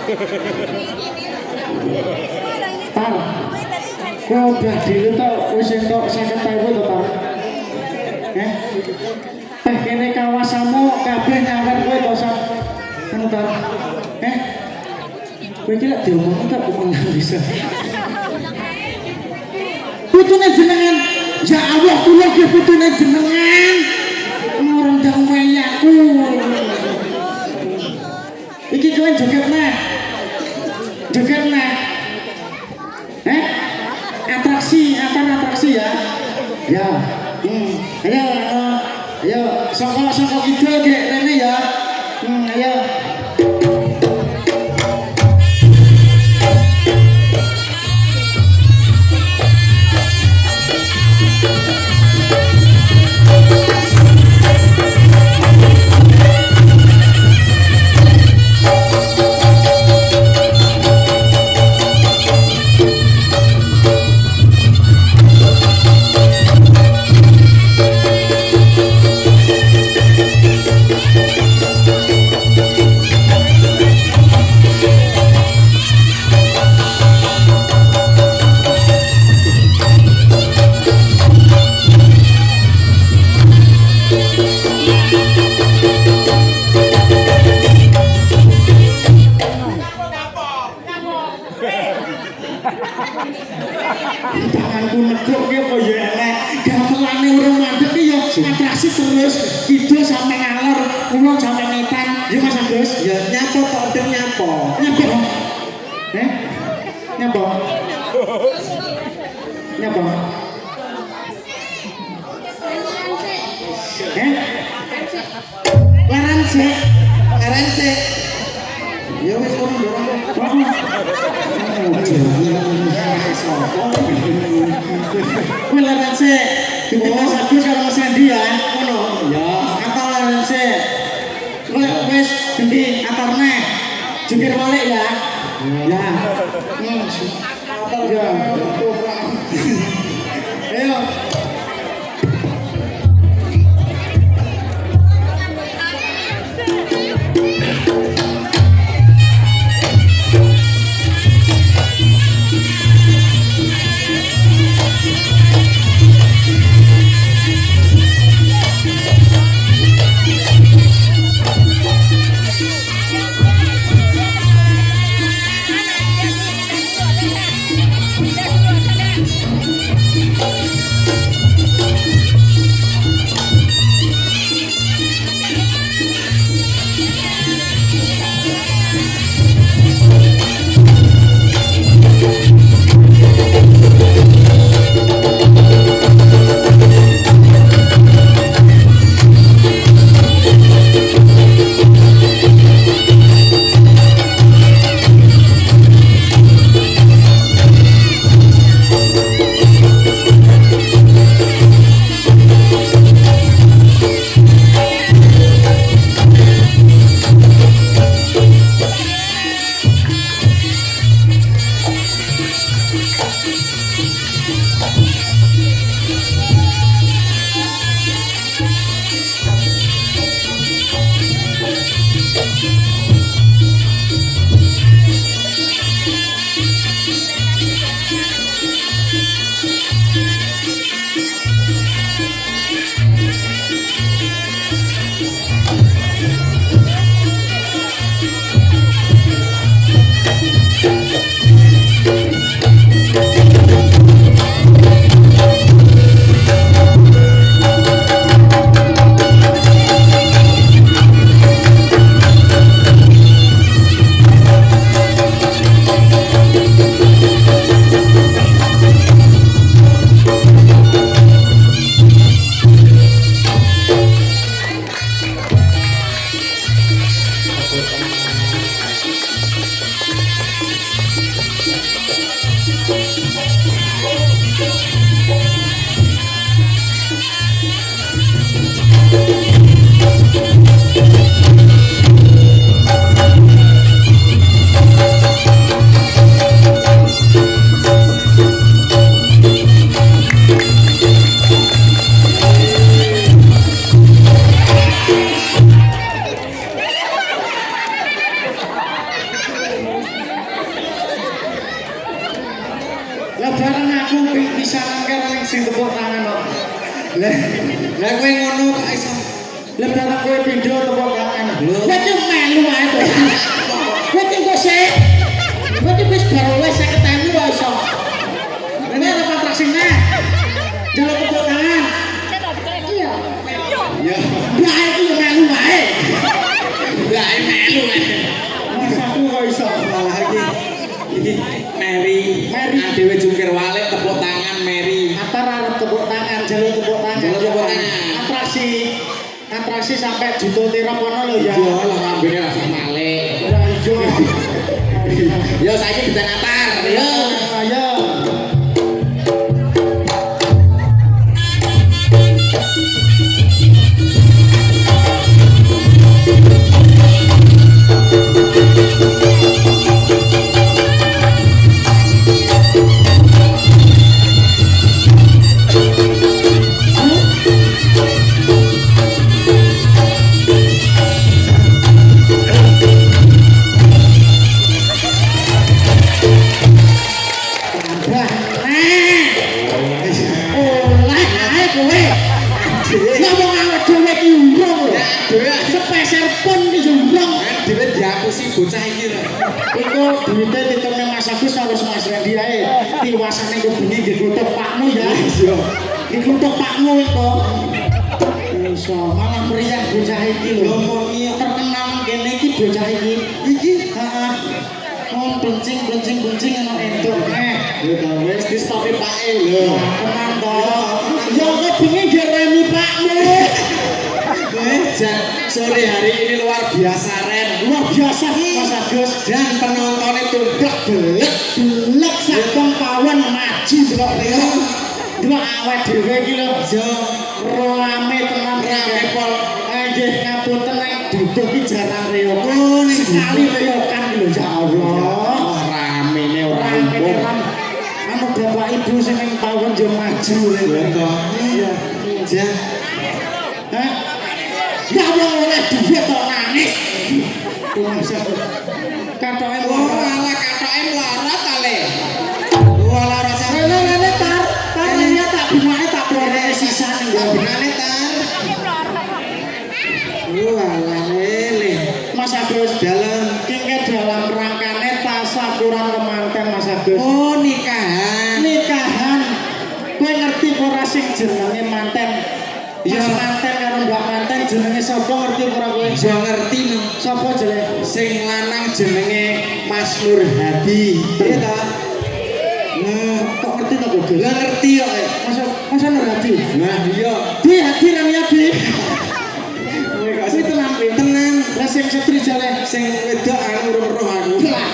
Tar, kau udah dulu tau, wis entuk 50.000 to Tar. Teh kene kawasanmu kabeh nyawer kowe to sak. Anu Tar. Kowe iki lek diomong tak omong bisa. Putune jenengan, ya Allah kula ki putune jenengan. Orang dang wayakku. Iki kowe joget nah. Joget nah. Atraksi ya. Ya. Ayo, songkok gitu kayak rene ya. Ayo. Tanganku negok ki apa ya elek. Gamelane urung mandek ki ya atraksi terus kidul sampe ngalor, kulon sampe ngetan. Ya Mas Agus, ya nyapo tok ndek nyapo. Nyapo. Nyapo. Nyapo. Laran sik. Ya wis ora ndorong. Kowe laran sik. Kita Mas Agus karo Mas Andi ya. Ngono. Ya, apa laran sik. Wis gendi atarne. Jungkir balik ya. Ya. Ya. Ayo. aku pisanan karo ning sing tepuk tangan kok. Lah kowe ngono kok iso. Lah barang kowe pindho tepuk tangan. Kowe iki melu wae to. Kowe iki kok sik. Kowe iki wis baru wis 50.000 wae iso. Ini ada kontraksinya. Jalan tepuk tangan. Iya. Ya. Lah iki yo melu wae. Lah melu wae. Mas aku kok iso Malah iki Mary dhewe jungkir walik tepuk tangan Mary. atar arep tepuk tangan, jalur tepuk tangan. Jalur tepuk tangan. Atraksi sampai juta tirap kono lho ya. Yo lah ngambene rasa malik. Ora ijo. Yo saiki bisa ngatar. Yo. Ayo. Bocah iki lho. Iku duwite ditone Mas Agus harus Mas Randy ae. Tiwasane ku bengi nggih kluthuk pakmu ya. Iya. Nggih kluthuk pakmu iku. Iso malah meriah bocah iki lho. Lho iya Terkenal kene iki bocah iki. Iki heeh. Oh bencing ana entuk. Yo ta wis distopi pake lho. Tenan to. Ya kok bengi nggih remi pakmu. Jan sore hari ini luar biasa Ren. Luar biasa Mas Agus. Dan penontonnya tumplek Belek sakong pawon maju delok niku. Delok awake dhewe iki lho. Yo Rame tenan rame pol. Nggih ngapunten nek duduk iki jarang reok. Oh, ning sekali reokan lho ya Allah. Ramene ora Rame umum. tenan. Anu bapak ibu sing ning pawon yo maju lho. Yo to. Iya. Jan Hah? Ya wong oleh duit kok nangis. Katoke oh ala katoke mlorot ale. Wala rasa Lele tar ya tak bungane tak plore sisan ya bungane tar. Wala lele. Mas Agus Dalam kengke dalam rangkane tasakuran kemanten Mas Agus. oh nikahan. Nikahan. Kowe ngerti ora sing jenenge manten? Iya. Mas manten karo mbak manten jenenge sapa ngerti ora kowe? Yo ngerti no. Sapa jenenge? Sing lanang jenenge Mas Nur Hadi. Iya ta? Kok ngerti ta kok? Lah ngerti kok. Masa Nur Hadi? Nah iya. Di hati Rania di. Kowe kok Kuwi tenan kuwi. tenan. Lah sing setri jare Sing wedok anu roh aku. lah.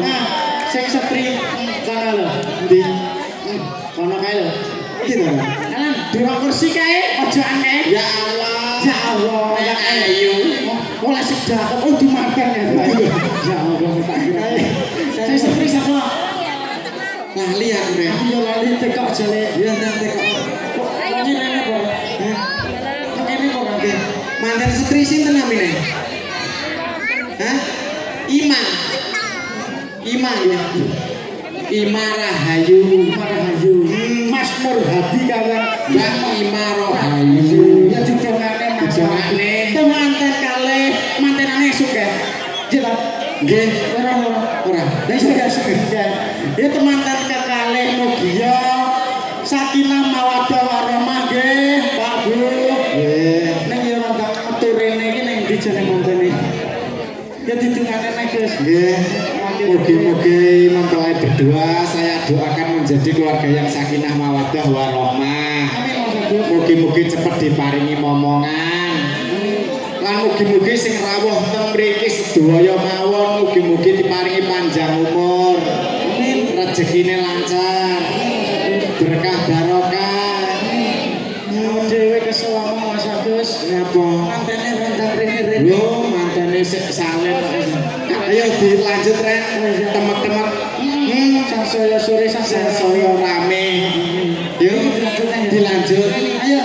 Nah, sing setri kono lho. Ndi? Kono kae lho. Iki to. Alan, durung kursi kae, aja aneh. Ya Allah. Ya Allah, ya ayu. Oleh sedekah, oh dimakan ya. Ya Allah, tak kira. Saya setri sapa? Lali aku rek. Aku yo lali tekok jale. Ya nang tekok. Kok wonge rene kok? Hah? Kene kok Oke. Mantan setri sinten namine? Hah? Ima ya. Ima Rahayu. Marhayu. Mas Nur Hadi kawan. Ya Ima Rahayu. Ya didongake Mas. Didongakne. Temanten kalih mantenane esuk ya. Jelas. Nggih. Ora. Ora. Lah iso gak sebenarnya. Ya temanten kekalih mugia sakinah mawaddah warahmah nggih, Pak Bu. Nggih. Ning yo ora gak metu rene iki ning ndi jane montene. Ya didongake nek Gus. Nggih. Mugi-mugi mempelai berdua saya doakan menjadi keluarga yang sakinah mawaddah warahmah. Amin Mas Bu. Mugi-mugi cepat diparingi momongan. Lan mugi-mugi sing rawuh teng mriki sedaya mawon mugi-mugi diparingi panjang umur. Amin. Rezekine lancar. Berkah barokah. Dhewe keselama Mas Agus. Napa? Mantene rendang rene-rene. Lho, mantene sik saleh kok. Ayo dilanjut Ren. Temek-temek. Sansaya sore sansaya Saya rame. Yuk dilanjut. Ayo.